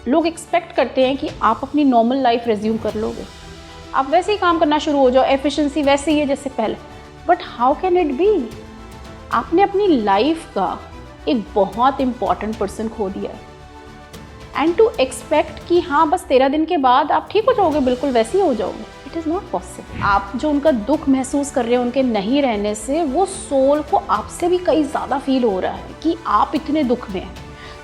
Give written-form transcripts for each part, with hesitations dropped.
लोग एक्सपेक्ट करते हैं कि आप अपनी नॉर्मल लाइफ रिज्यूम कर लोगे, आप वैसे ही काम करना शुरू हो जाओ, एफिशिएंसी वैसे ही है जैसे पहले। But how can it be? आपने अपनी लाइफ का एक बहुत इंपॉर्टेंट पर्सन खो दिया है एंड टू एक्सपेक्ट कि हाँ बस 13 दिन के बाद आप ठीक हो जाओगे, बिल्कुल वैसे ही हो जाओगे, इट इज़ नॉट पॉसिबल। आप जो उनका दुख महसूस कर रहे हैं उनके नहीं रहने से, वो सोल को आपसे भी कई ज़्यादा फील हो रहा है कि आप इतने दुख में हैं।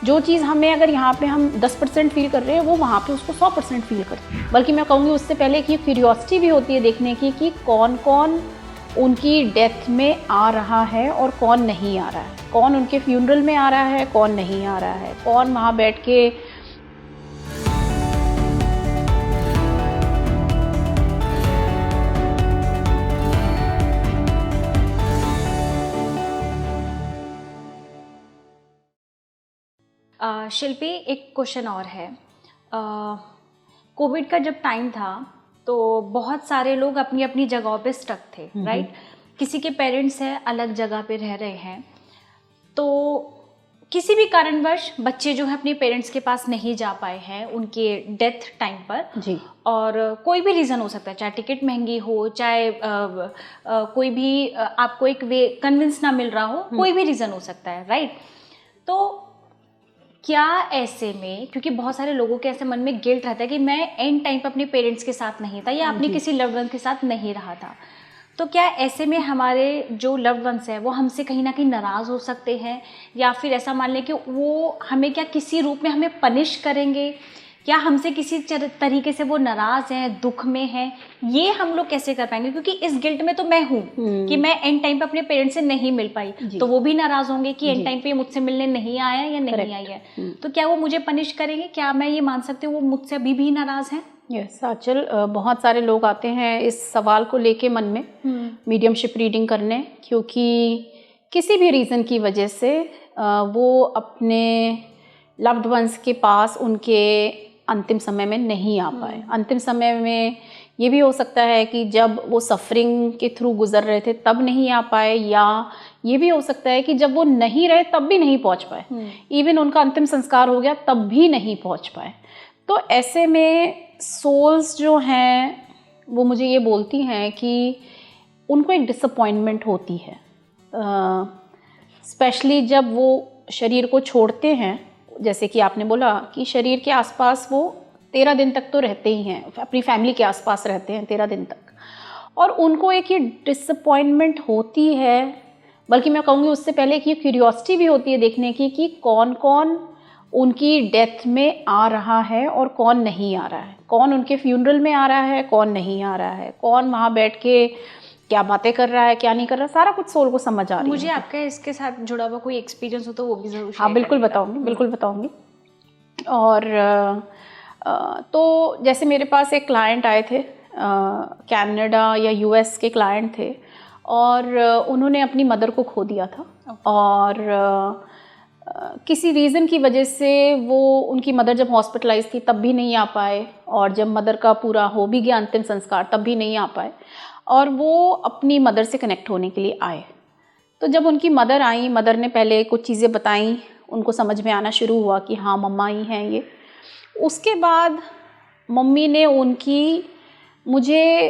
जो चीज़ हमें अगर यहाँ पे हम 10% फील कर रहे हैं, वो वहाँ पे उसको 100% फील करते हैं। बल्कि मैं कहूँगी उससे पहले कि क्यूरियोसिटी भी होती है देखने की कि कौन कौन उनकी डेथ में आ रहा है और कौन नहीं आ रहा है, कौन उनके फ्यूनरल में आ रहा है, कौन नहीं आ रहा है, कौन वहाँ बैठ के शिल्पी, एक क्वेश्चन और है। कोविड का जब टाइम था तो बहुत सारे लोग अपनी अपनी जगहों पे स्टक थे, राइट? किसी के पेरेंट्स हैं अलग जगह पे रह रहे हैं, तो किसी भी कारणवश बच्चे जो है अपने पेरेंट्स के पास नहीं जा पाए हैं उनके डेथ टाइम पर जी, और कोई भी रीज़न हो सकता है, चाहे टिकट महंगी हो, चाहे कोई भी आपको एक वे कन्विंस ना मिल रहा हो, कोई भी रीज़न हो सकता है, राइट? तो क्या ऐसे में, क्योंकि बहुत सारे लोगों के ऐसे मन में गिल्ट रहता है कि मैं एंड टाइम पर अपने पेरेंट्स के साथ नहीं था या अपने किसी लव्ड वन के साथ नहीं रहा था, तो क्या ऐसे में हमारे जो लव्ड वंस हैं वो हमसे कहीं ना कहीं नाराज़ हो सकते हैं, या फिर ऐसा मान लें कि वो हमें क्या किसी रूप में हमें पनिश करेंगे, क्या हमसे किसी तरीके से वो नाराज़ हैं, दुख में हैं? ये हम लोग कैसे कर पाएंगे? क्योंकि इस गिल्ट में तो मैं हूँ कि मैं एंड टाइम पे अपने पेरेंट्स से नहीं मिल पाई, तो वो भी नाराज़ होंगे कि एंड टाइम पे मुझसे मिलने नहीं आया या नहीं आई है, तो क्या वो मुझे पनिश करेंगे? क्या मैं ये मान सकती हूँ वो मुझसे अभी भी नाराज़ हैं? यस आंचल, बहुत सारे लोग आते हैं इस सवाल को लेके मन में मीडियमशिप रीडिंग करने, क्योंकि किसी भी रीज़न की वजह से वो अपने लव्ड वंस के पास उनके अंतिम समय में नहीं आ पाए। अंतिम समय में ये भी हो सकता है कि जब वो सफरिंग के थ्रू गुजर रहे थे तब नहीं आ पाए, या ये भी हो सकता है कि जब वो नहीं रहे तब भी नहीं पहुंच पाए, इवन उनका अंतिम संस्कार हो गया तब भी नहीं पहुंच पाए। तो ऐसे में सोल्स जो हैं वो मुझे ये बोलती हैं कि उनको एक डिसअपॉइंटमेंट होती है, स्पेशली जब वो शरीर को छोड़ते हैं। जैसे कि आपने बोला कि शरीर के आसपास वो 13 दिन तक तो रहते ही हैं, अपनी फैमिली के आसपास रहते हैं 13 दिन तक, और उनको एक ये डिसअपॉइंटमेंट होती है। बल्कि मैं कहूँगी उससे पहले कि क्यूरियोसिटी भी होती है देखने की कि कौन कौन उनकी डेथ में आ रहा है और कौन नहीं आ रहा है, कौन उनके फ्यूनरल में आ रहा है, कौन नहीं आ रहा है, कौन वहाँ बैठ के क्या बातें कर रहा है, क्या नहीं कर रहा, सारा कुछ सोल को समझ आ रही है। मुझे आपका इसके साथ जुड़ा हुआ कोई एक्सपीरियंस हो तो वो भी ज़रूर हाँ बिल्कुल बताऊँगी, बिल्कुल बताऊँगी। और तो जैसे मेरे पास एक क्लाइंट आए थे, कनाडा या यूएस के क्लाइंट थे, और उन्होंने अपनी मदर को खो दिया था। और किसी रीज़न की वजह से वो उनकी मदर जब हॉस्पिटलाइज थी तब भी नहीं आ पाए, और जब मदर का पूरा हो भी गया अंतिम संस्कार तब भी नहीं आ पाए, और वो अपनी मदर से कनेक्ट होने के लिए आए। तो जब उनकी मदर आई, मदर ने पहले कुछ चीज़ें बताई, उनको समझ में आना शुरू हुआ कि हाँ मम्मा ही हैं ये। उसके बाद मम्मी ने उनकी मुझे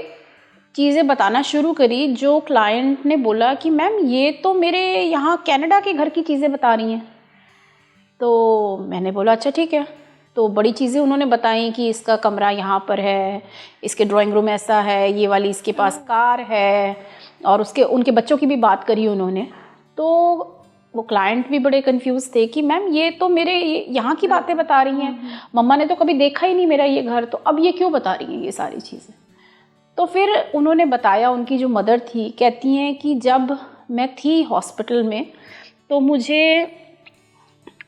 चीज़ें बताना शुरू करी, जो क्लाइंट ने बोला कि मैम ये तो मेरे यहाँ कनाडा के घर की चीज़ें बता रही हैं। तो मैंने बोला अच्छा ठीक है। तो बड़ी चीज़ें उन्होंने बताई कि इसका कमरा यहाँ पर है, इसके ड्राइंग रूम ऐसा है, ये वाली इसके पास कार है, और उनके बच्चों की भी बात करी उन्होंने। तो वो क्लाइंट भी बड़े कंफ्यूज थे कि मैम ये तो मेरे यहाँ की बातें बता रही हैं, मम्मा ने तो कभी देखा ही नहीं मेरा ये घर, तो अब ये क्यों बता रही हैं ये सारी चीज़ें। तो फिर उन्होंने बताया, उनकी जो मदर थी कहती हैं कि जब मैं थी हॉस्पिटल में तो मुझे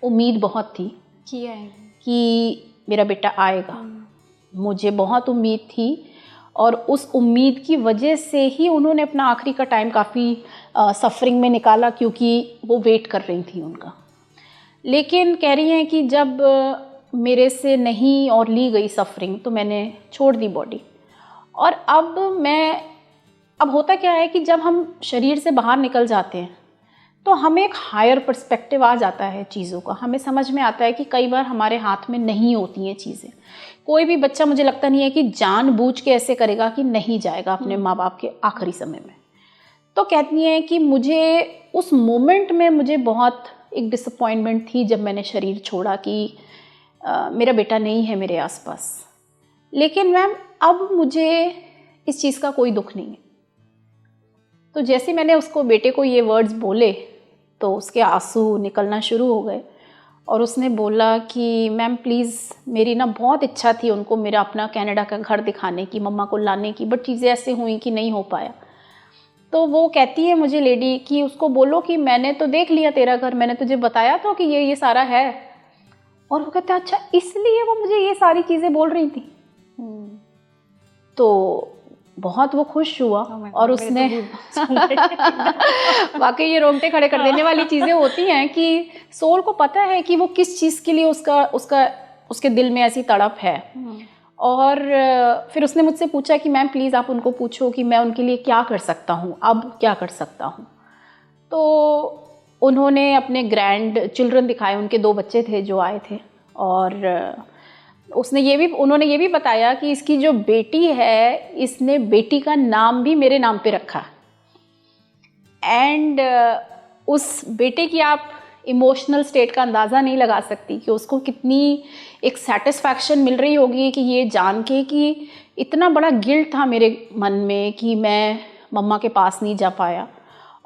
उम्मीद बहुत थी कि मेरा बेटा आएगा, मुझे बहुत उम्मीद थी, और उस उम्मीद की वजह से ही उन्होंने अपना आखिरी का टाइम काफ़ी सफरिंग में निकाला, क्योंकि वो वेट कर रही थी उनका। लेकिन कह रही हैं कि जब मेरे से नहीं और ली गई सफरिंग तो मैंने छोड़ दी बॉडी। और अब होता क्या है कि जब हम शरीर से बाहर निकल जाते हैं तो हमें एक हायर पर्सपेक्टिव आ जाता है चीज़ों का, हमें समझ में आता है कि कई बार हमारे हाथ में नहीं होती हैं चीज़ें। कोई भी बच्चा मुझे लगता नहीं है कि जानबूझ के ऐसे करेगा कि नहीं जाएगा अपने माँ बाप के आखिरी समय में। तो कहती हैं कि मुझे उस मोमेंट में मुझे बहुत एक डिसअपॉइंटमेंट थी जब मैंने शरीर छोड़ा कि मेरा बेटा नहीं है मेरे आसपास, लेकिन मैम अब मुझे इस चीज़ का कोई दुख नहीं है। तो जैसे मैंने उसको बेटे को ये वर्ड्स बोले तो उसके आंसू निकलना शुरू हो गए और उसने बोला कि मैम प्लीज़, मेरी ना बहुत इच्छा थी उनको मेरा अपना कनाडा का घर दिखाने की, मम्मा को लाने की, बट चीज़ें ऐसे हुई कि नहीं हो पाया। तो वो कहती है मुझे लेडी कि उसको बोलो कि मैंने तो देख लिया तेरा घर, मैंने तुझे बताया था कि ये सारा है। और वो कहते हैं अच्छा इसलिए वो मुझे ये सारी चीज़ें बोल रही थी। तो बहुत वो खुश हुआ और उसने वाकई ये रोंगटे खड़े कर देने वाली चीज़ें होती हैं कि सोल को पता है कि वो किस चीज़ के लिए उसके दिल में ऐसी तड़प है। और फिर उसने मुझसे पूछा कि मैम प्लीज़ आप उनको पूछो कि मैं उनके लिए क्या कर सकता हूँ, अब क्या कर सकता हूँ। तो उन्होंने अपने ग्रैंड चिल्ड्रन दिखाए, उनके 2 बच्चे थे जो आए थे, और उन्होंने ये भी बताया कि इसकी जो बेटी है, इसने बेटी का नाम भी मेरे नाम पे रखा। एंड उस बेटे की आप इमोशनल स्टेट का अंदाज़ा नहीं लगा सकती कि उसको कितनी एक सेटिस्फैक्शन मिल रही होगी कि ये जान के कि इतना बड़ा गिल्ट था मेरे मन में कि मैं मम्मा के पास नहीं जा पाया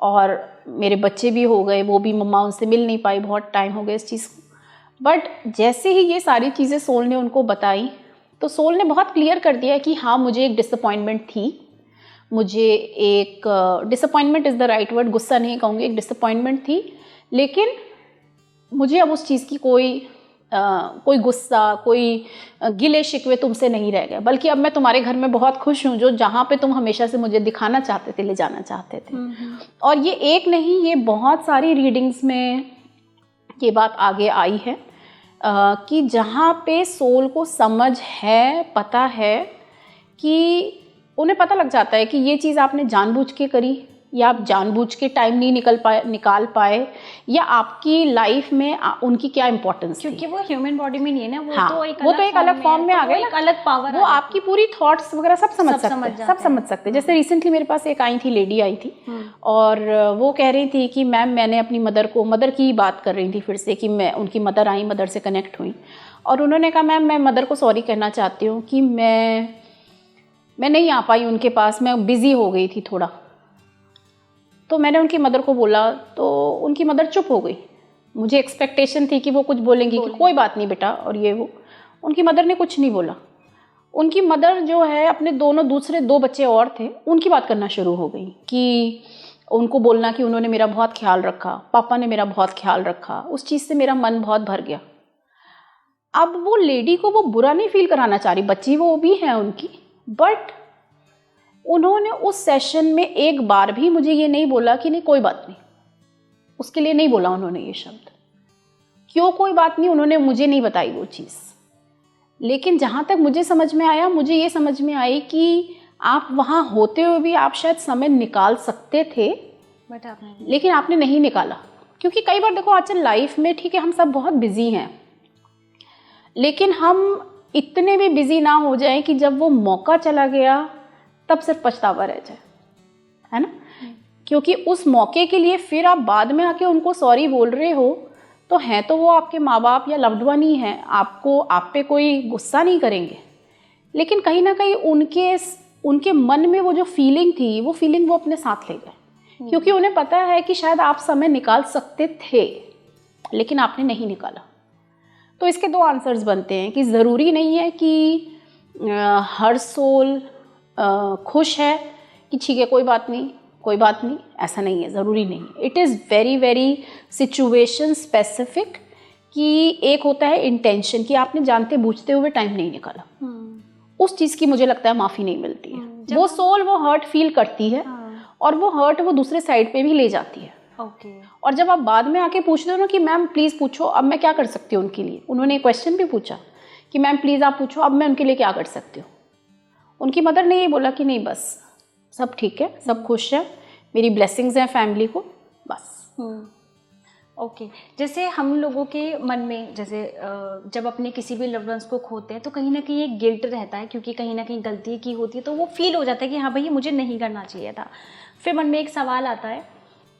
और मेरे बच्चे भी हो गए, वो भी मम्मा उनसे मिल नहीं पाई, बहुत टाइम हो गया इस चीज़ को। बट जैसे ही ये सारी चीज़ें सोल ने उनको बताई तो सोल ने बहुत क्लियर कर दिया कि हाँ मुझे एक डिसअपॉइंटमेंट थी, मुझे एक disappointment is the right word, गुस्सा नहीं कहूँगी, एक डिसअपॉइंटमेंट थी, लेकिन मुझे अब उस चीज़ की कोई गुस्सा, कोई गिले शिकवे तुमसे नहीं रह गए, बल्कि अब मैं तुम्हारे घर में बहुत खुश हूँ, जो जहाँ पे तुम हमेशा से मुझे दिखाना चाहते थे, ले जाना चाहते थे। और ये एक नहीं, ये बहुत सारी रीडिंग्स में ये बात आगे आई है कि जहाँ पे सोल को समझ है, पता है कि उन्हें पता लग जाता है कि ये चीज़ आपने जानबूझ के करी या आप जानबूझ के टाइम नहीं निकाल पाए या आपकी लाइफ में उनकी क्या इंपॉर्टेंस थी, क्योंकि वो ह्यूमन बॉडी में नहीं है ना, वो हाँ, तो एक अलग फॉर्म में आ गए, एक अलग पावर, वो आपकी पूरी थॉट्स वगैरह सब समझ सकते। जैसे रिसेंटली मेरे पास एक लेडी आई थी और वो कह रही थी कि मैम मैंने अपनी मदर की बात कर रही थी फिर से कि मैं उनकी मदर आई, मदर से कनेक्ट हुई और उन्होंने कहा मैम मैं मदर को सॉरी कहना चाहती हूँ कि मैं नहीं आ पाई उनके पास, मैं बिज़ी हो गई थी थोड़ा। तो मैंने उनकी मदर को बोला तो उनकी मदर चुप हो गई। मुझे एक्सपेक्टेशन थी कि वो कुछ बोलेंगी कि कोई बात नहीं बेटा और ये वो, उनकी मदर ने कुछ नहीं बोला। उनकी मदर जो है अपने दूसरे 2 बच्चे और थे, उनकी बात करना शुरू हो गई कि उनको बोलना कि उन्होंने मेरा बहुत ख्याल रखा, पापा ने मेरा बहुत ख्याल रखा, उस चीज़ से मेरा मन बहुत भर गया। अब वो लेडी को वो बुरा नहीं फील कराना चाह रही, बच्ची वो भी है उनकी, बट उन्होंने उस सेशन में एक बार भी मुझे ये नहीं बोला कि नहीं कोई बात नहीं, उसके लिए नहीं बोला उन्होंने ये शब्द। क्यों कोई बात नहीं, उन्होंने मुझे नहीं बताई वो चीज़। लेकिन जहाँ तक मुझे समझ में आया, मुझे ये समझ में आई कि आप वहाँ होते हुए भी आप शायद समय निकाल सकते थे, बट आपने लेकिन आपने नहीं निकाला। क्योंकि कई बार देखो आजकल लाइफ में ठीक है हम सब बहुत बिजी हैं, लेकिन हम इतने भी बिजी ना हो जाएं कि जब वो मौका चला गया तब सिर्फ पछतावा रह जाए, है ना। क्योंकि उस मौके के लिए फिर आप बाद में आके उनको सॉरी बोल रहे हो तो हैं तो वो आपके माँ बाप या लव्ड वन ही हैं, आप पे कोई गुस्सा नहीं करेंगे, लेकिन कहीं ना कहीं उनके मन में वो जो फीलिंग थी वो फीलिंग वो अपने साथ ले गए। क्योंकि उन्हें पता है कि शायद आप समय निकाल सकते थे लेकिन आपने नहीं निकाला। तो इसके 2 आंसर्स बनते हैं कि ज़रूरी नहीं है कि हर सोल खुश है कि ठीक है कोई बात नहीं, ऐसा नहीं है, ज़रूरी नहीं है। It is very very situation specific कि एक होता है इंटेंशन कि आपने जानते बूझते हुए टाइम नहीं निकाला, उस चीज़ की मुझे लगता है माफ़ी नहीं मिलती है। वो सोल वो हर्ट फील करती है और वो हर्ट वो दूसरे साइड पे भी ले जाती है। और जब आप बाद में आके पूछते हो ना कि मैम प्लीज़ पूछो अब मैं क्या कर सकती हूँ उनके लिए, उन्होंने एक क्वेश्चन भी पूछा कि मैम प्लीज़ आप पूछो अब मैं उनके लिए क्या कर सकती हूँ। उनकी मदर ने ये बोला कि नहीं बस सब ठीक है, सब खुश है, मेरी ब्लेसिंग्स हैं फैमिली को, बस ओके जैसे हम लोगों के मन में जैसे जब अपने किसी भी लव्ड वंस को खोते हैं तो कहीं ना कहीं एक गिल्ट रहता है, क्योंकि कहीं ना कहीं गलती की होती है तो वो फील हो जाता है कि हाँ भाई ये मुझे नहीं करना चाहिए था। फिर मन में एक सवाल आता है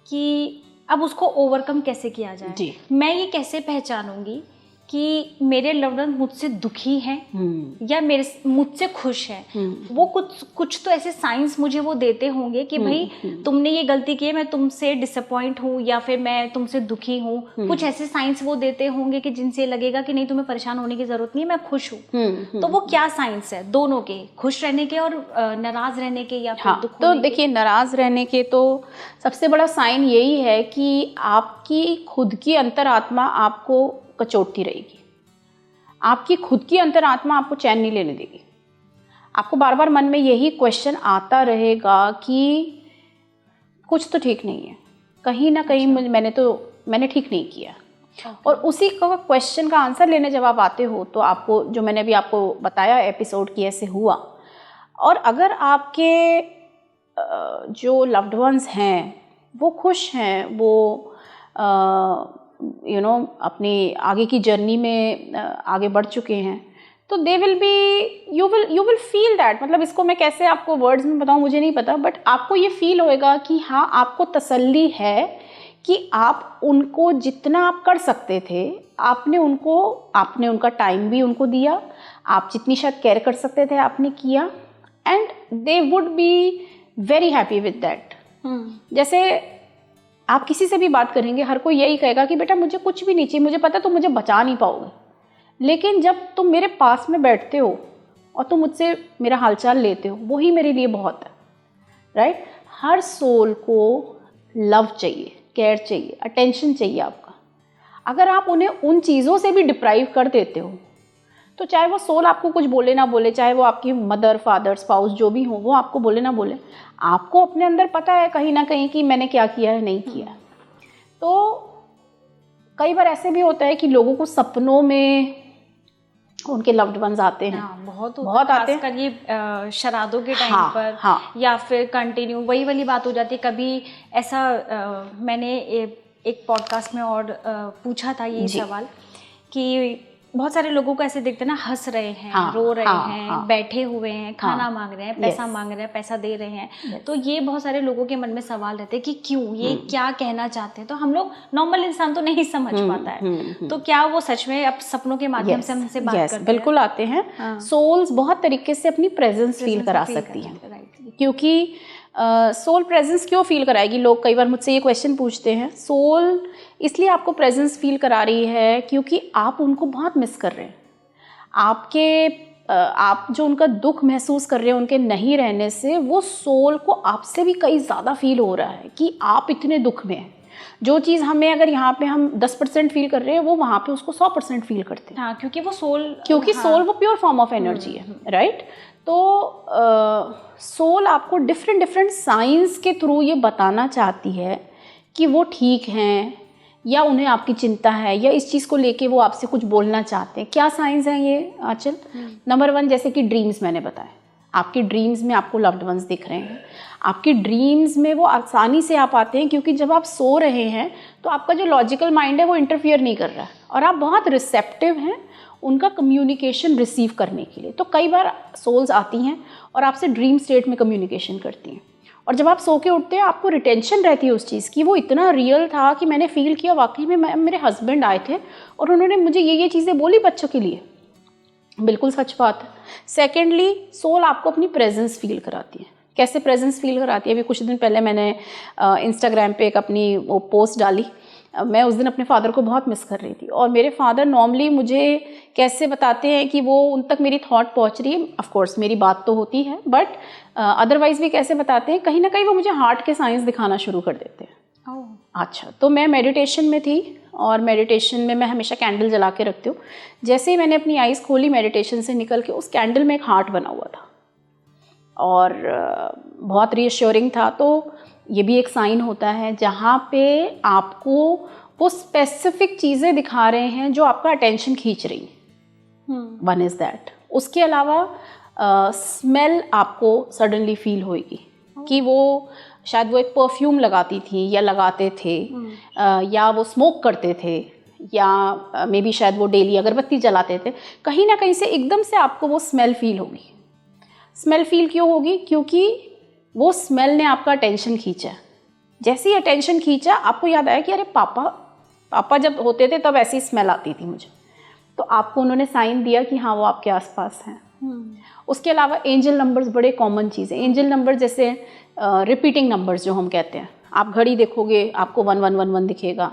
कि अब उसको ओवरकम कैसे किया जाए जी। मैं ये कैसे पहचानूंगी कि मेरे लव्ड वन मुझसे दुखी हैं या मुझसे खुश हैं? वो कुछ तो ऐसे साइंस मुझे वो देते होंगे कि भाई तुमने ये गलती की है, मैं तुमसे डिसअपॉइंट हूँ या फिर मैं तुमसे दुखी हूँ। कुछ ऐसे साइंस वो देते होंगे कि जिनसे लगेगा कि नहीं तुम्हें परेशान होने की जरूरत नहीं है, मैं खुश हूँ। तो वो क्या साइंस है दोनों के, खुश रहने के और नाराज रहने के या फिर दुख? तो देखिए, नाराज रहने के तो सबसे बड़ा साइन यही है कि आपकी खुद की अंतरात्मा आपको कचोटती रहेगी। आपकी खुद की अंतरात्मा आपको चैन नहीं लेने देगी। आपको बार बार मन में यही क्वेश्चन आता रहेगा कि कुछ तो ठीक नहीं है, कहीं ना कहीं मैंने ठीक नहीं किया। और उसी का क्वेश्चन का आंसर लेने जब आप आते हो तो आपको, जो मैंने अभी आपको बताया एपिसोड की ऐसे हुआ, और अगर आपके जो लव्ड वंस हैं वो खुश हैं, वो अपनी आगे की जर्नी में आगे बढ़ चुके हैं, तो they will be you will feel that. मतलब इसको मैं कैसे आपको वर्ड्स में बताऊं मुझे नहीं पता, बट आपको ये फील होएगा कि हाँ, आपको तसल्ली है कि आप उनको जितना आप कर सकते थे आपने उनका टाइम भी उनको दिया, आप जितनी शायद केयर कर सकते थे आपने किया, and they would be very happy with that. जैसे आप किसी से भी बात करेंगे, हर कोई यही कहेगा कि बेटा मुझे कुछ भी नहीं चाहिए, मुझे पता तुम मुझे बचा नहीं पाओगे, लेकिन जब तुम मेरे पास में बैठते हो और तुम मुझसे मेरा हालचाल लेते हो, वही मेरे लिए बहुत है, राइट? हर सोल को लव चाहिए, केयर चाहिए, अटेंशन चाहिए आपका। अगर आप उन्हें उन चीज़ों से भी डिप्राइव कर देते हो तो चाहे वो सोल आपको कुछ बोले ना बोले, चाहे वो आपकी मदर, फादर, स्पाउस जो भी हो, वो आपको बोले ना बोले, आपको अपने अंदर पता है कहीं ना कहीं कि मैंने क्या किया है, नहीं किया। तो कई बार ऐसे भी होता है कि लोगों को सपनों में उनके लव्ड वंस आते हैं। बहुत आते हैं, खासकर ये शरादों के टाइम पर या फिर कंटिन्यू वही वाली बात हो जाती है। कभी ऐसा मैंने एक पॉडकास्ट में और पूछा था ये सवाल कि बहुत सारे लोगों को ऐसे देखते हैं ना, हंस रहे हैं, रो रहे हैं, बैठे हुए हैं, खाना मांग रहे हैं, पैसा मांग रहे हैं, पैसा दे रहे हैं। तो ये बहुत सारे लोगों के मन में सवाल रहते हैं कि क्यों, ये क्या कहना चाहते हैं। तो हम लोग नॉर्मल इंसान तो नहीं समझ पाता है। तो क्या वो सच में अब सपनों के माध्यम से हमसे बात करते हैं? बिल्कुल आते हैं। सोल्स बहुत तरीके से अपनी प्रेजेंस फील करा सकती हैं, क्योंकि सोल प्रेजेंस क्यों फील कराएगी? लोग कई बार मुझसे ये क्वेश्चन पूछते हैं। सोल इसलिए आपको प्रेजेंस फील करा रही है क्योंकि आप उनको बहुत मिस कर रहे हैं। आप जो उनका दुख महसूस कर रहे हैं उनके नहीं रहने से, वो सोल को आपसे भी कई ज़्यादा फील हो रहा है कि आप इतने दुख में हैं। जो चीज़ हमें अगर यहाँ पे हम 10% फील कर रहे हैं, वो वहाँ पे उसको 100% फील करते हैं। हाँ, क्योंकि वो सोल वो प्योर फॉर्म ऑफ एनर्जी है, राइट? तो सोल आपको डिफरेंट साइंस के थ्रू ये बताना चाहती है कि वो ठीक हैं या उन्हें आपकी चिंता है या इस चीज़ को लेके वो आपसे कुछ बोलना चाहते हैं। क्या साइंस हैं ये आंचल? नंबर 1, जैसे कि ड्रीम्स मैंने बताया, आपकी ड्रीम्स में आपको लव्ड वंस दिख रहे हैं। आपकी ड्रीम्स में वो आसानी से आप आते हैं क्योंकि जब आप सो रहे हैं तो आपका जो लॉजिकल माइंड है वो इंटरफियर नहीं कर रहा है और आप बहुत रिसेप्टिव हैं उनका कम्युनिकेशन रिसीव करने के लिए। तो कई बार सोल्स आती हैं और आपसे ड्रीम स्टेट में कम्युनिकेशन करती हैं, और जब आप सो के उठते हैं आपको रिटेंशन रहती है उस चीज़ की, वो इतना रियल था कि मैंने फील किया वाकई में मेरे हस्बैंड आए थे और उन्होंने मुझे ये चीज़ें बोली बच्चों के लिए। बिल्कुल सच बात है। सेकेंडली, सोल आपको अपनी प्रेजेंस फील कराती है। कैसे प्रेजेंस फील कराती है? अभी कुछ दिन पहले मैंने इंस्टाग्राम पे एक अपनी वो पोस्ट डाली। मैं उस दिन अपने फादर को बहुत मिस कर रही थी और मेरे फादर नॉर्मली मुझे कैसे बताते हैं कि वो उन तक मेरी थॉट पहुंच रही है। ऑफ कोर्स मेरी बात तो होती है, बट अदरवाइज भी कैसे बताते हैं, कहीं ना कहीं वो मुझे हार्ट के साइंस दिखाना शुरू कर देते हैं। अच्छा, तो मैं मेडिटेशन में थी और मेडिटेशन में मैं हमेशा कैंडल जला के रखती हूँ। जैसे ही मैंने अपनी आइज़ खोली मेडिटेशन से निकल के, उस कैंडल में एक हार्ट बना हुआ था और बहुत रीअश्योरिंग था। तो ये भी एक साइन होता है जहाँ पे आपको वो स्पेसिफिक चीज़ें दिखा रहे हैं जो आपका अटेंशन खींच रही हैं। One is that. उसके अलावा स्मेल आपको सडनली फील होएगी कि वो शायद वो एक परफ्यूम लगाती थी या लगाते थे, या वो स्मोक करते थे, या मे बी शायद वो डेली अगरबत्ती जलाते थे, कहीं ना कहीं से एकदम से आपको वो स्मेल फील होगी। स्मेल फील क्यों होगी? क्योंकि वो स्मेल ने आपका अटेंशन खींचा। जैसे ही अटेंशन खींचा आपको याद आया कि अरे पापा जब होते थे तब ऐसी स्मेल आती थी मुझे, तो आपको उन्होंने साइन दिया कि हाँ वो आपके आसपास हैं। उसके अलावा एंजल नंबर्स बड़े कॉमन चीज़ है। एंजल नंबर जैसे रिपीटिंग नंबर्स जो हम कहते हैं, आप घड़ी देखोगे आपको 1111 दिखेगा।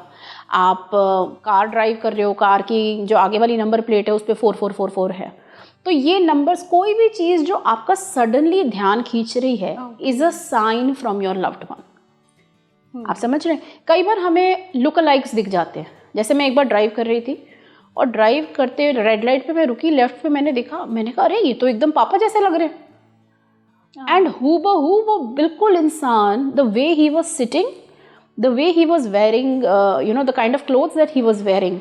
आप कार ड्राइव कर रहे हो, कार की जो आगे वाली नंबर प्लेट है उस पर 4444 है। तो ये नंबर्स, कोई भी चीज़ जो आपका सडनली ध्यान खींच रही है is a sign from your loved one. आप समझ रहे हैं? कई बार हमें लुक अलाइक्स दिख जाते हैं। जैसे मैं एक बार ड्राइव कर रही थी और ड्राइव करते रेड लाइट पे मैं रुकी, लेफ्ट पे मैंने देखा, मैंने कहा अरे ये तो एकदम पापा जैसे लग रहे हैं। एंड हूबहू वो बिल्कुल इंसान, the way he was sitting, the way he was wearing, you know the kind of clothes that he was wearing,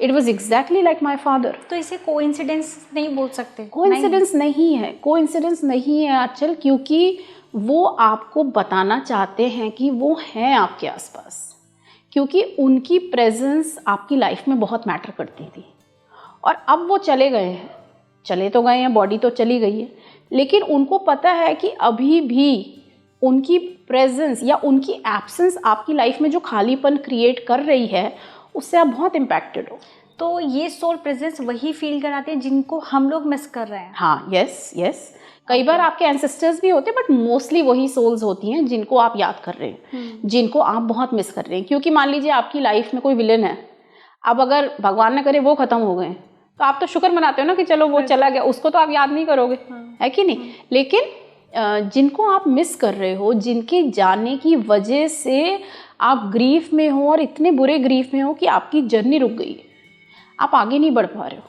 it was exactly like my father. तो इसे कोइंसिडेंस नहीं बोल सकते? कोइंसिडेंस नहीं है, कोइंसिडेंस नहीं है आंचल, क्योंकि वो आपको बताना चाहते हैं कि वो हैं आपके आसपास, क्योंकि उनकी प्रेजेंस आपकी लाइफ में बहुत मैटर करती थी। और अब वो चले गए हैं, चले तो गए हैं, बॉडी तो चली गई है, लेकिन उनको पता है कि अभी भी उनकी प्रेजेंस या उनकी एब्सेंस आपकी लाइफ में जो खालीपन क्रिएट कर रही है उससे आप बहुत इम्पैक्टेड हो। तो ये सोल प्रेजेंस वही फील कराते हैं जिनको हम लोग मिस कर रहे हैं। हाँ, यस यस। कई बार आपके एंसेस्टर्स भी होते हैं, बट मोस्टली वही सोल्स होती हैं जिनको आप याद कर रहे हैं, जिनको आप बहुत मिस कर रहे हैं। क्योंकि मान लीजिए आपकी लाइफ में कोई विलेन है, अब अगर भगवान न करे वो खत्म हो गए तो आप तो शुक्र मनाते हो ना कि चलो वो चला गया, उसको तो आप याद नहीं करोगे, है कि नहीं? लेकिन जिनको आप मिस कर रहे हो, जिनके जाने की वजह से आप ग्रीफ में हो और इतने बुरे ग्रीफ में हो कि आपकी जर्नी रुक गई है, आप आगे नहीं बढ़ पा रहे हो।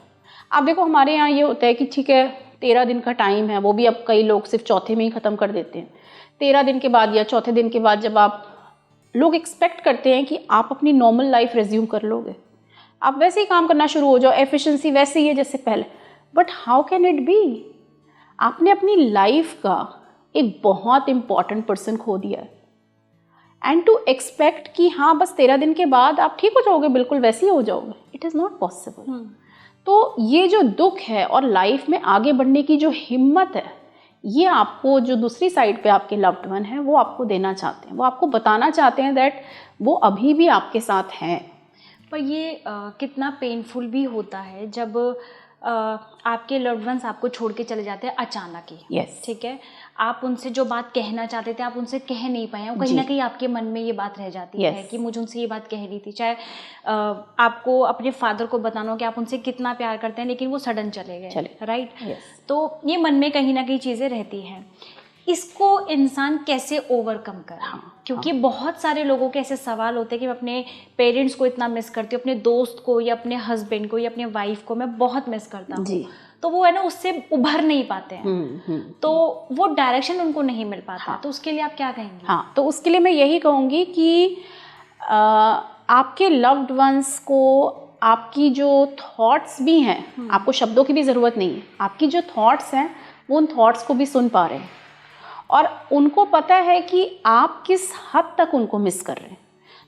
आप देखो हमारे यहाँ ये होता है कि ठीक है 13 दिन का टाइम है, वो भी अब कई लोग सिर्फ चौथे में ही ख़त्म कर देते हैं। 13 दिन के बाद या चौथे दिन के बाद जब आप लोग एक्सपेक्ट करते हैं कि आप अपनी नॉर्मल लाइफ रिज्यूम कर लोगे, आप वैसे ही काम करना शुरू हो जाओ, एफिशिएंसी वैसे ही है जैसे पहले। But how can it be? आपने अपनी लाइफ का एक बहुत इंपॉर्टेंट पर्सन खो दिया है, एंड टू एक्सपेक्ट कि हाँ बस 13 दिन के बाद आप ठीक हो जाओगे, बिल्कुल वैसे ही हो जाओगे, इट इज़ नॉट पॉसिबल। तो ये जो दुख है और लाइफ में आगे बढ़ने की जो हिम्मत है, ये आपको जो दूसरी साइड पे आपके लव्ड वन है वो आपको देना चाहते हैं, वो आपको बताना चाहते हैं दैट वो अभी भी आपके साथ हैं। पर ये कितना पेनफुल भी होता है जब आपके लव्ड वंस आपको छोड़ के चले जाते हैं अचानक ही। yes. ठीक है, आप उनसे जो बात कहना चाहते थे आप उनसे कह नहीं पाए, और कहीं ना कहीं आपके मन में ये बात रह जाती है कि मुझे उनसे ये बात कह रही थी। चाहे आपको अपने फादर को बताना हो कि आप उनसे कितना प्यार करते हैं, लेकिन वो सडन चले गए, राइट? तो ये मन में कहीं ना कहीं चीज़ें रहती हैं। इसको इंसान कैसे ओवरकम करे? क्योंकि बहुत सारे लोगों के ऐसे सवाल होते हैं कि मैं अपने पेरेंट्स को इतना मिस करती हूँ, अपने दोस्त को या अपने हस्बैंड को या अपने वाइफ को मैं बहुत मिस करता हूँ, तो वो है ना उससे उभर नहीं पाते हैं, तो वो डायरेक्शन उनको नहीं मिल पाता। तो उसके लिए आप क्या कहेंगे? हाँ, तो उसके लिए मैं यही कहूँगी कि आपके लव्ड वंस को आपकी जो थॉट्स भी हैं, आपको शब्दों की भी ज़रूरत नहीं है, आपकी जो थॉट्स हैं वो उन थॉट्स को भी सुन पा रहे हैं और उनको पता है कि आप किस हद तक उनको मिस कर रहे हैं।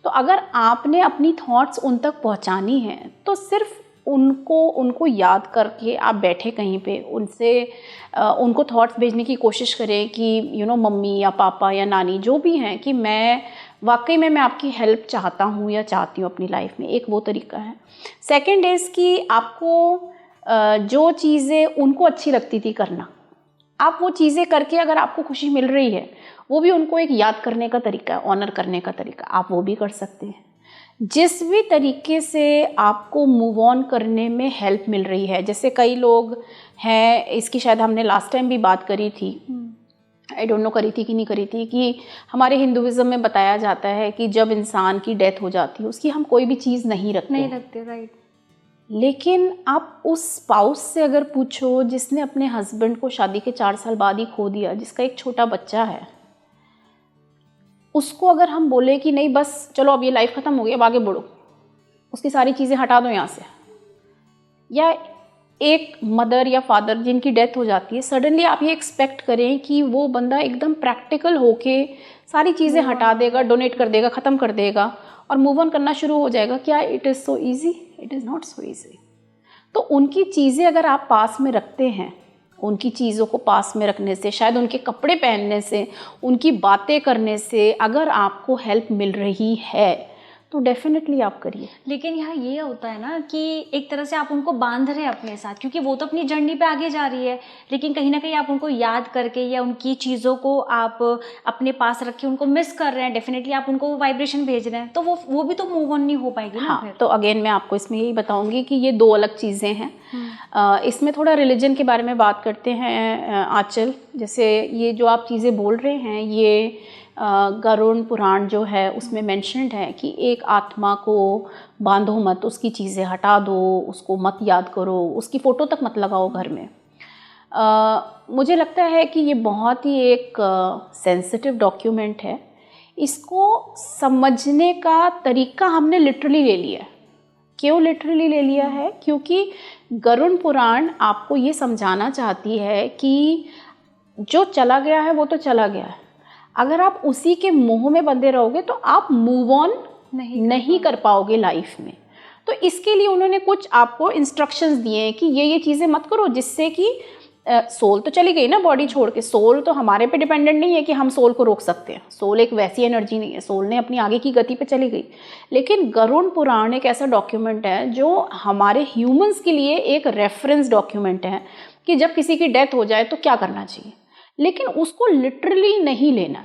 तो अगर आपने अपनी थॉट्स उन तक पहुंचानी है तो सिर्फ उनको याद करके आप बैठे कहीं पे उनसे उनको थॉट्स भेजने की कोशिश करें कि मम्मी या पापा या नानी जो भी हैं कि मैं वाकई में मैं आपकी हेल्प चाहता हूँ या चाहती हूँ अपनी लाइफ में। एक वो तरीका है। सेकंड इज़ कि आपको जो चीज़ें उनको अच्छी लगती थी करना, आप वो चीज़ें करके अगर आपको खुशी मिल रही है, वो भी उनको एक याद करने का तरीका है, ऑनर करने का तरीका, आप वो भी कर सकते हैं। जिस भी तरीके से आपको मूव ऑन करने में हेल्प मिल रही है, जैसे कई लोग हैं, इसकी शायद हमने लास्ट टाइम भी बात करी थी, आई डोंट नो करी थी कि नहीं करी थी, कि हमारे हिंदुइज्म में बताया जाता है कि जब इंसान की डेथ हो जाती है उसकी हम कोई भी चीज़ नहीं रखते, राइट। लेकिन आप उस स्पाउस से अगर पूछो जिसने अपने हस्बैंड को शादी के 4 साल बाद ही खो दिया, जिसका एक छोटा बच्चा है, उसको अगर हम बोले कि नहीं बस चलो अब ये लाइफ ख़त्म हो गई, अब आगे बढ़ो, उसकी सारी चीज़ें हटा दो यहाँ से, या एक मदर या फादर जिनकी डेथ हो जाती है, सडनली आप ये एक्सपेक्ट करें कि वो बंदा एकदम प्रैक्टिकल होके सारी चीज़ें हटा देगा, डोनेट कर देगा, ख़त्म कर देगा और मूव ऑन करना शुरू हो जाएगा। क्या it is so easy? It is not so easy. तो उनकी चीज़ें अगर आप पास में रखते हैं, उनकी चीज़ों को पास में रखने से, शायद उनके कपड़े पहनने से, उनकी बातें करने से अगर आपको हेल्प मिल रही है तो डेफिनेटली आप करिए। लेकिन यहाँ ये होता है ना कि एक तरह से आप उनको बांध रहे हैं अपने साथ, क्योंकि वो तो अपनी जर्नी पे आगे जा रही है, लेकिन कहीं ना कहीं आप उनको याद करके या उनकी चीज़ों को आप अपने पास रख के उनको मिस कर रहे हैं। डेफिनेटली आप उनको वाइब्रेशन भेज रहे हैं, तो वो भी तो मूव ऑन नहीं हो पाएगी ना। हाँ, तो अगेन मैं आपको इसमें यही बताऊंगी कि ये दो अलग चीज़ें हैं। इसमें थोड़ा रिलीजन के बारे में बात करते हैं आंचल। जैसे ये जो आप चीज़ें बोल रहे हैं, ये गरुड़ पुराण जो है उसमें मेंशन्ड है कि एक आत्मा को बांधो मत, उसकी चीज़ें हटा दो, उसको मत याद करो, उसकी फ़ोटो तक मत लगाओ घर में। मुझे लगता है कि ये बहुत ही एक सेंसिटिव डॉक्यूमेंट है। इसको समझने का तरीका हमने लिटरली ले लिया है। क्यों लिटरली ले लिया है? क्योंकि गरुड़ पुराण आपको ये समझाना चाहती है कि जो चला गया है वो तो चला गया है। अगर आप उसी के मोह में बंधे रहोगे तो आप मूव ऑन नहीं कर पाओगे लाइफ में। तो इसके लिए उन्होंने कुछ आपको इंस्ट्रक्शंस दिए हैं कि ये चीज़ें मत करो, जिससे कि सोल तो चली गई ना बॉडी छोड़ के। सोल तो हमारे पे डिपेंडेंट नहीं है कि हम सोल को रोक सकते हैं। सोल एक वैसी एनर्जी नहीं है, सोल ने अपनी आगे की गति पे चली गई। लेकिन गरुड़ पुराण एक ऐसा डॉक्यूमेंट है जो हमारे ह्यूमंस के लिए एक रेफरेंस डॉक्यूमेंट है कि जब किसी की डेथ हो जाए तो क्या करना चाहिए। लेकिन उसको लिटरली नहीं लेना।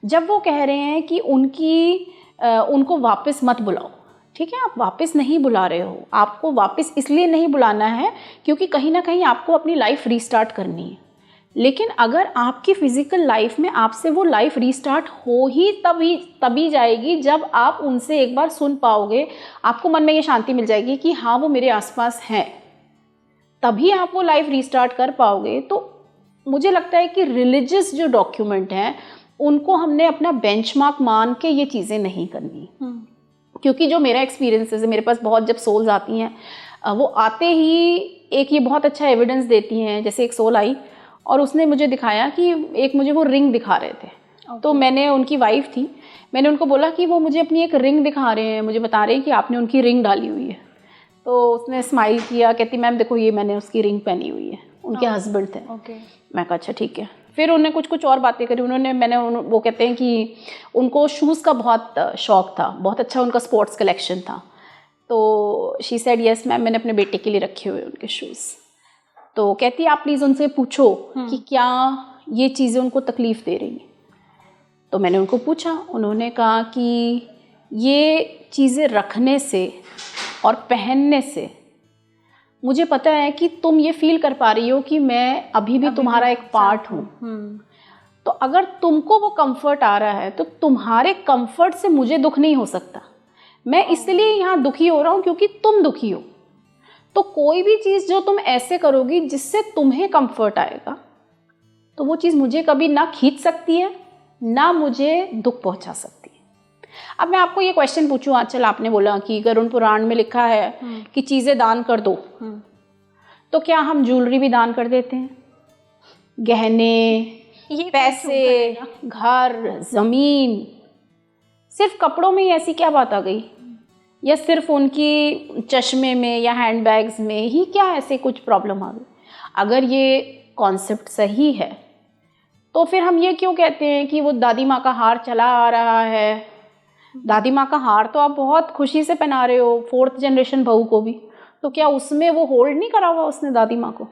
जब वो कह रहे हैं कि उनको वापस मत बुलाओ, ठीक है, आप वापस नहीं बुला रहे हो, आपको वापस इसलिए नहीं बुलाना है क्योंकि कहीं ना कहीं आपको अपनी लाइफ रीस्टार्ट करनी है। लेकिन अगर आपकी फिजिकल लाइफ में आपसे वो लाइफ रीस्टार्ट हो ही तभी जाएगी जब आप उनसे एक बार सुन पाओगे, आपको मन में ये शांति मिल जाएगी कि हाँ वो मेरे आसपास हैं, तभी आप वो लाइफ रीस्टार्ट कर पाओगे। तो मुझे लगता है कि रिलीजियस जो डॉक्यूमेंट हैं उनको हमने अपना बेंचमार्क मान के ये चीज़ें नहीं करनी। क्योंकि जो मेरा एक्सपीरियंस है, मेरे पास बहुत जब सोल्स आती हैं वो आते ही एक ये बहुत अच्छा एविडेंस देती हैं। जैसे एक सोल आई और उसने मुझे दिखाया कि एक मुझे वो रिंग दिखा रहे थे। तो मैंने, उनकी वाइफ थी, मैंने उनको बोला कि वो मुझे अपनी एक रिंग दिखा रहे हैं, मुझे बता रहे हैं कि आपने उनकी रिंग डाली हुई है। तो उसने स्माइल किया, कहती मैम देखो ये मैंने उसकी रिंग पहनी हुई है, उनके हस्बैंड थे। मैं कहा अच्छा ठीक है। फिर उन्होंने कुछ और बातें करी। वो कहते हैं कि उनको शूज़ का बहुत शौक़ था, बहुत अच्छा उनका स्पोर्ट्स कलेक्शन था। तो शी सेड यस मैम, मैंने अपने बेटे के लिए रखे हुए उनके शूज़। तो कहती है आप प्लीज़ उनसे पूछो कि क्या ये चीज़ें उनको तकलीफ़ दे रही हैं। तो मैंने उनको पूछा, उन्होंने कहा कि ये चीज़ें रखने से और पहनने से मुझे पता है कि तुम ये फील कर पा रही हो कि मैं अभी भी तुम्हारा एक पार्ट हूँ। तो अगर तुमको वो कंफर्ट आ रहा है तो तुम्हारे कंफर्ट से मुझे दुख नहीं हो सकता। मैं इसलिए यहाँ दुखी हो रहा हूँ क्योंकि तुम दुखी हो। तो कोई भी चीज़ जो तुम ऐसे करोगी जिससे तुम्हें कंफर्ट आएगा, तो वो चीज़ मुझे कभी ना खींच सकती है ना मुझे दुख पहुँचा सकती है। अब मैं आपको ये क्वेश्चन पूछूं आंचल, आपने बोला कि गरुड़ पुराण में लिखा है कि चीज़ें दान कर दो, तो क्या हम ज्वेलरी भी दान कर देते हैं? गहने, पैसे, घर, ज़मीन, सिर्फ कपड़ों में ही ऐसी क्या बात आ गई? या सिर्फ उनकी चश्मे में या हैंडबैग्स में ही क्या ऐसे कुछ प्रॉब्लम आ गई? अगर ये कॉन्सेप्ट सही है तो फिर हम ये क्यों कहते हैं कि वो दादी माँ का हार चला आ रहा है? दादी माँ का हार तो आप बहुत खुशी से पहना रहे हो 4th जनरेशन बहू को भी, तो क्या उसमें वो होल्ड नहीं करा हुआ उसने दादी माँ को?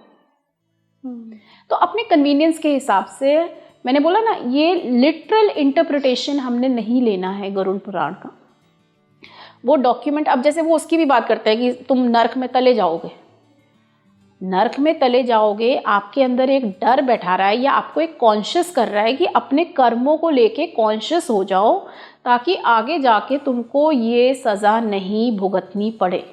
तो अपने कन्वीनियंस के हिसाब से, मैंने बोला ना, ये लिटरल इंटरप्रिटेशन हमने नहीं लेना है गरुड़ पुराण का। वो डॉक्यूमेंट, अब जैसे वो उसकी भी बात करता है कि तुम नर्क में तले जाओगे। नर्क में तले जाओगे, आपके अंदर एक डर बैठा रहा है या आपको एक कॉन्शियस कर रहा है कि अपने कर्मों को लेके कॉन्शियस हो जाओ ताकि आगे जाके तुमको ये सज़ा नहीं भुगतनी पड़े।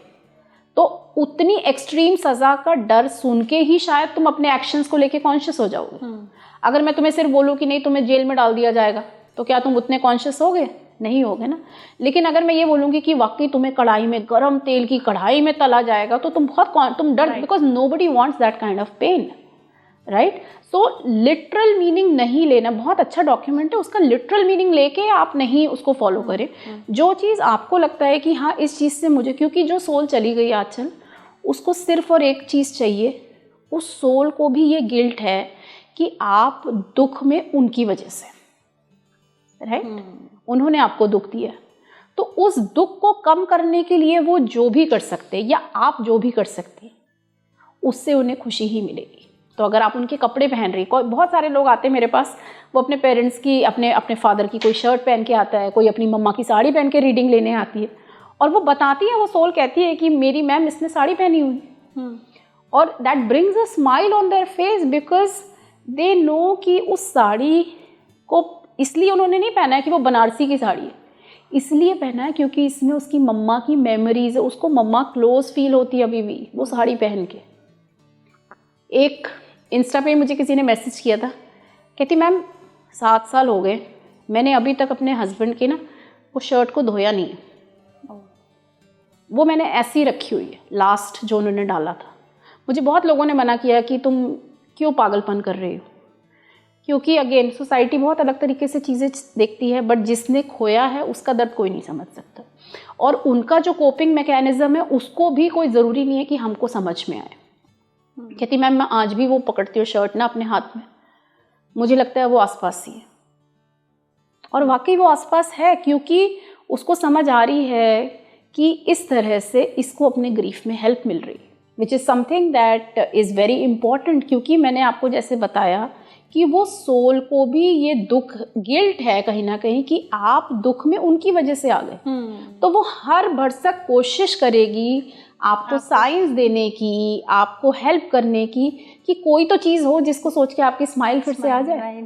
तो उतनी एक्सट्रीम सज़ा का डर सुन के ही शायद तुम अपने एक्शंस को लेके कॉन्शियस हो जाओगे। अगर मैं तुम्हें सिर्फ बोलूँ कि नहीं तुम्हें जेल में डाल दिया जाएगा, तो क्या तुम उतने कॉन्शियस होगे? नहीं होगे ना। लेकिन अगर मैं ये बोलूँगी कि वाकई तुम्हें कढ़ाई में, गरम तेल की कढ़ाई में तला जाएगा, तो तुम डर, because nobody wants that kind of pain, right. So literal meaning नहीं लेना, बहुत अच्छा डॉक्यूमेंट है, उसका लिटरल मीनिंग लेके आप नहीं उसको फॉलो करें। जो चीज़ आपको लगता है कि हाँ इस चीज़ से मुझे, क्योंकि जो सोल चली गई आजकल उसको सिर्फ और एक चीज़ चाहिए, उस सोल को भी ये गिल्ट है कि आप दुख में उनकी वजह से, राइट, उन्होंने आपको दुख दिया, तो उस दुख को कम करने के लिए वो जो भी कर सकते या आप जो भी कर सकते उससे उन्हें खुशी ही मिलेगी। तो अगर आप उनके कपड़े पहन रही, कोई बहुत सारे लोग आते हैं मेरे पास, वो अपने पेरेंट्स की, अपने फादर की कोई शर्ट पहन के आता है, कोई अपनी मम्मा की साड़ी पहन के रीडिंग लेने आती है, और वो बताती है, वो सोल कहती है कि मेरी मैम इसने साड़ी पहनी हुई, और that brings a smile on their face because they know कि उस साड़ी को इसलिए उन्होंने नहीं पहना है कि वो बनारसी की साड़ी है, इसलिए पहना है क्योंकि इसमें उसकी मम्मा की मेमोरीज है, उसको मम्मा क्लोज फील होती है अभी भी वो साड़ी पहन के। एक इंस्टा पे मुझे किसी ने मैसेज किया था, कहती मैम 7 साल हो गए, मैंने अभी तक अपने हस्बैंड के ना वो शर्ट को धोया नहीं है, वो मैंने ऐसी रखी हुई है, लास्ट जो उन्होंने डाला था। मुझे बहुत लोगों ने मना किया कि तुम क्यों पागलपन कर रही हो, क्योंकि अगेन सोसाइटी बहुत अलग तरीके से चीज़ें देखती है, बट जिसने खोया है उसका दर्द कोई नहीं समझ सकता, और उनका जो कोपिंग मैकेनिज्म है उसको भी कोई ज़रूरी नहीं है कि हमको समझ में आए। कहती मैम मैं आज भी वो पकड़ती हूँ शर्ट ना अपने हाथ में, मुझे लगता है वो आसपास ही है, और वाकई वो आसपास है, क्योंकि उसको समझ आ रही है कि इस तरह से इसको अपने ग्रीफ में हेल्प मिल रही है, which is something that is very important. क्योंकि मैंने आपको जैसे बताया कि वो सोल को भी ये दुख, गिल्ट है कहीं ना कहीं कि आप दुख में उनकी वजह से आ गए, तो वो हर भरसक कोशिश करेगी आपको साइंस देने की, आपको हेल्प करने की, कि कोई तो चीज़ हो जिसको सोच के आपकी स्माइल फिर से आ जाए।